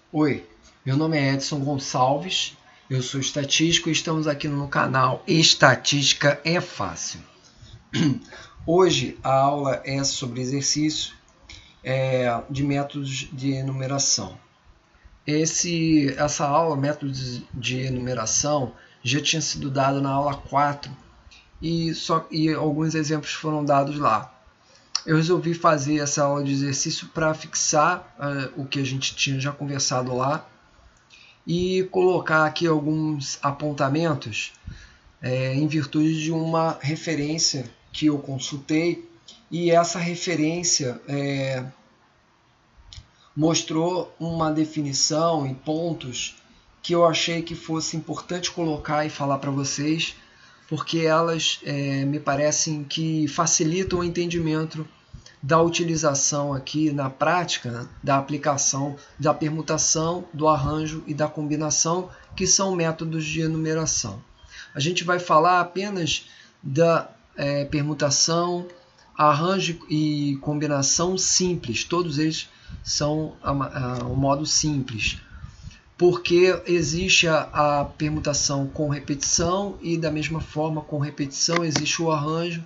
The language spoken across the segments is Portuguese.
Oi, meu nome é Edson Gonçalves, eu sou estatístico e estamos aqui no canal Estatística é Fácil. Hoje a aula é sobre exercício de métodos de enumeração. Essa aula, métodos de enumeração, já tinha sido dada na aula 4 e alguns exemplos foram dados lá. Eu resolvi fazer essa aula de exercício para fixar o que a gente tinha já conversado lá e colocar aqui alguns apontamentos em virtude de uma referência que eu consultei, e essa referência mostrou uma definição e pontos que eu achei que fosse importante colocar e falar para vocês, porque elas me parecem que facilitam o entendimento da utilização aqui na prática da aplicação da permutação, do arranjo e da combinação, que são métodos de enumeração. A gente vai falar apenas da permutação, arranjo e combinação simples. Todos eles são o modo simples, porque existe a permutação com repetição e da mesma forma com repetição existe o arranjo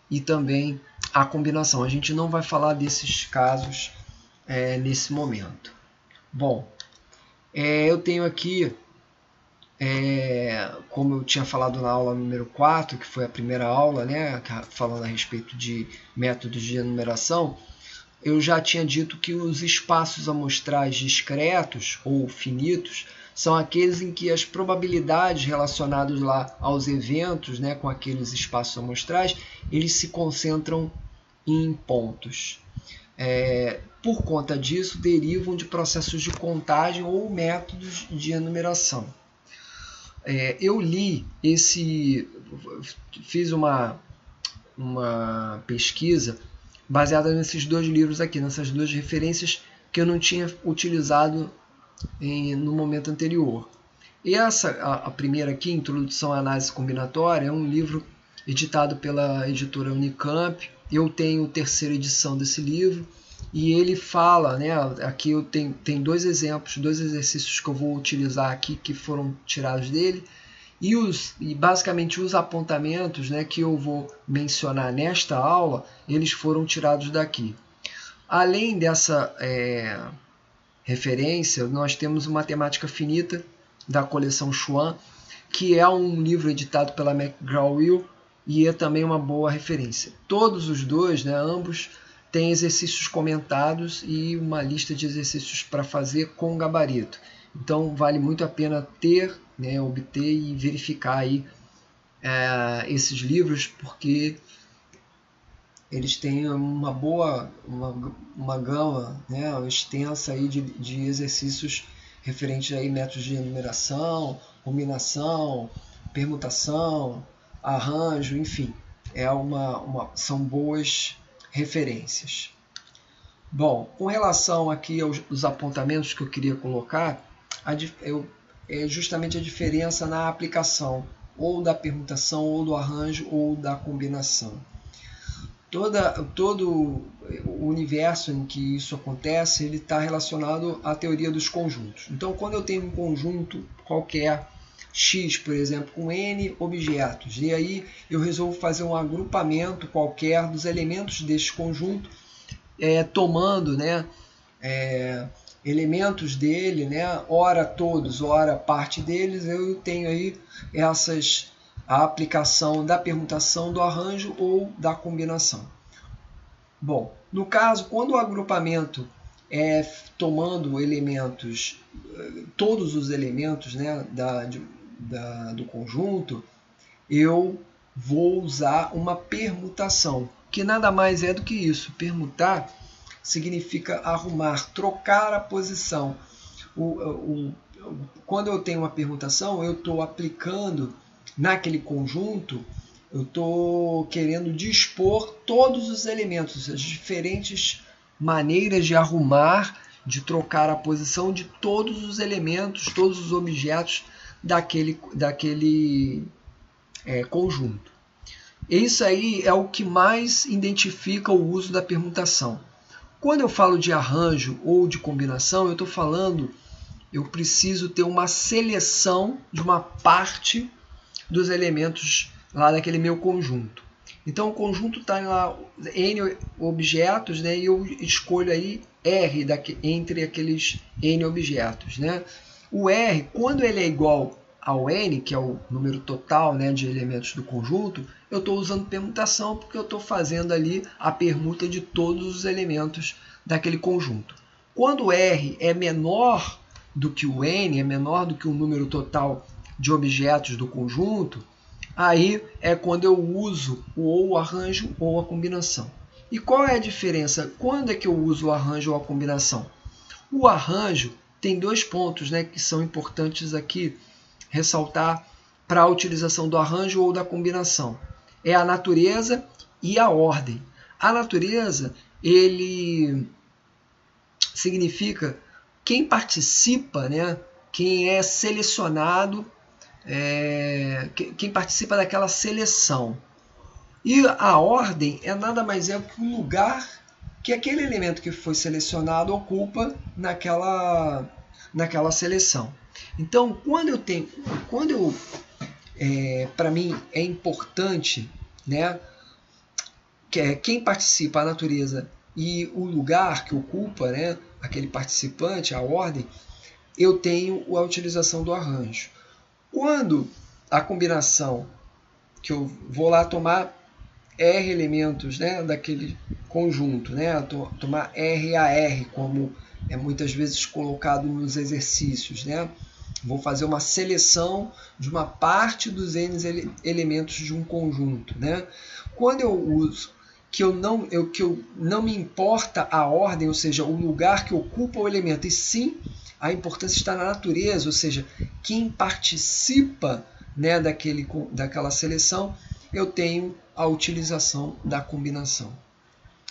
e também a combinação. A gente não vai falar desses casos nesse momento. Bom, eu tenho aqui, como eu tinha falado na aula número 4, que foi a primeira aula, né, falando a respeito de métodos de enumeração, eu já tinha dito que os espaços amostrais discretos ou finitos são aqueles em que as probabilidades relacionadas lá aos eventos, né, com aqueles espaços amostrais, eles se concentram em pontos. Por conta disso, derivam de processos de contagem ou métodos de enumeração. Eu fiz uma pesquisa baseada nesses dois livros aqui, nessas duas referências que eu não tinha utilizado no momento anterior. E a primeira aqui, Introdução à Análise Combinatória, é um livro editado pela editora Unicamp. Eu tenho a terceira edição desse livro e ele fala, né, aqui eu tenho dois exemplos, dois exercícios que eu vou utilizar aqui que foram tirados dele, e basicamente os apontamentos, né, que eu vou mencionar nesta aula, eles foram tirados daqui. Além dessa referência, nós temos o Matemática Finita, da coleção Schwann, que é um livro editado pela McGraw-Hill e é também uma boa referência. Todos os dois, né, ambos, têm exercícios comentados e uma lista de exercícios para fazer com gabarito. Então, vale muito a pena ter, né, obter e verificar aí, esses livros, porque eles têm uma gama, né, extensa aí de exercícios referentes a métodos de enumeração, combinação, permutação, arranjo, enfim, são boas referências. Bom, com relação aqui aos apontamentos que eu queria colocar, é justamente a diferença na aplicação, ou da permutação, ou do arranjo, ou da combinação. Todo o universo em que isso acontece, ele está relacionado à teoria dos conjuntos. Então, quando eu tenho um conjunto qualquer, X, por exemplo, com N objetos, e aí eu resolvo fazer um agrupamento qualquer dos elementos deste conjunto, tomando, né, elementos dele, né, ora todos, ora parte deles, eu tenho aí a aplicação da permutação, do arranjo ou da combinação. Bom, no caso, quando o agrupamento é tomando elementos, todos os elementos, né, do conjunto, eu vou usar uma permutação, que nada mais é do que isso. Permutar significa arrumar, trocar a posição. Quando eu tenho uma permutação, eu estou aplicando naquele conjunto, eu estou querendo dispor todos os elementos, as diferentes maneiras de arrumar, de trocar a posição de todos os elementos, todos os objetos daquele conjunto. Isso aí é o que mais identifica o uso da permutação. Quando eu falo de arranjo ou de combinação, eu estou falando eu preciso ter uma seleção de uma parte dos elementos lá daquele meu conjunto. Então o conjunto está lá N objetos, né, e eu escolho aí R entre aqueles N objetos, né? O R, quando ele é igual ao N, que é o número total, né, de elementos do conjunto, eu estou usando permutação porque eu estou fazendo ali a permuta de todos os elementos daquele conjunto. Quando o R é menor do que o N, é menor do que o número total de objetos do conjunto, aí é quando eu uso ou o arranjo ou a combinação. E qual é a diferença? Quando é que eu uso o arranjo ou a combinação? O arranjo tem dois pontos, né, que são importantes aqui ressaltar para a utilização do arranjo ou da combinação. É a natureza e a ordem. A natureza, ele significa quem participa, né, quem é selecionado, quem participa daquela seleção. E a ordem é nada mais é que o lugar que aquele elemento que foi selecionado ocupa naquela seleção. Então, para mim é importante, né, quem participa, a natureza e o lugar que ocupa, né, aquele participante, a ordem, eu tenho a utilização do arranjo. Quando a combinação, que eu vou lá tomar R elementos, né, daquele conjunto, né, tomar R a R, como é muitas vezes colocado nos exercícios, né? Vou fazer uma seleção de uma parte dos N elementos de um conjunto, né? Quando eu uso que eu não me importa a ordem, ou seja, o lugar que ocupa o elemento, e sim a importância está na natureza, ou seja, quem participa, né, daquela seleção, eu tenho a utilização da combinação.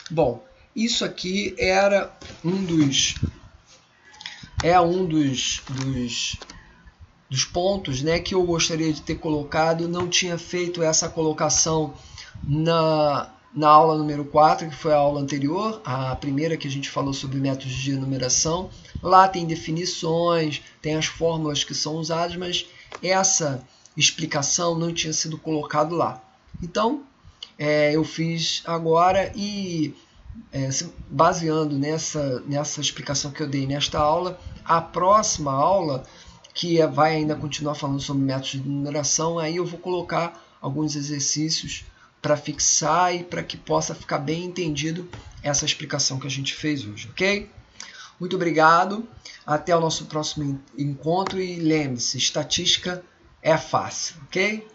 Bom, isso aqui era um dos pontos, né, que eu gostaria de ter colocado. Não tinha feito essa colocação na aula número 4, que foi a aula anterior, a primeira que a gente falou sobre métodos de enumeração. Lá tem definições, tem as fórmulas que são usadas, mas essa explicação não tinha sido colocado lá. Então, eu fiz agora e, baseando nessa explicação que eu dei nesta aula, a próxima aula, que vai ainda continuar falando sobre métodos de enumeração, aí eu vou colocar alguns exercícios para fixar e para que possa ficar bem entendido essa explicação que a gente fez hoje, ok? Muito obrigado, até o nosso próximo encontro e lembre-se, estatística é fácil, ok?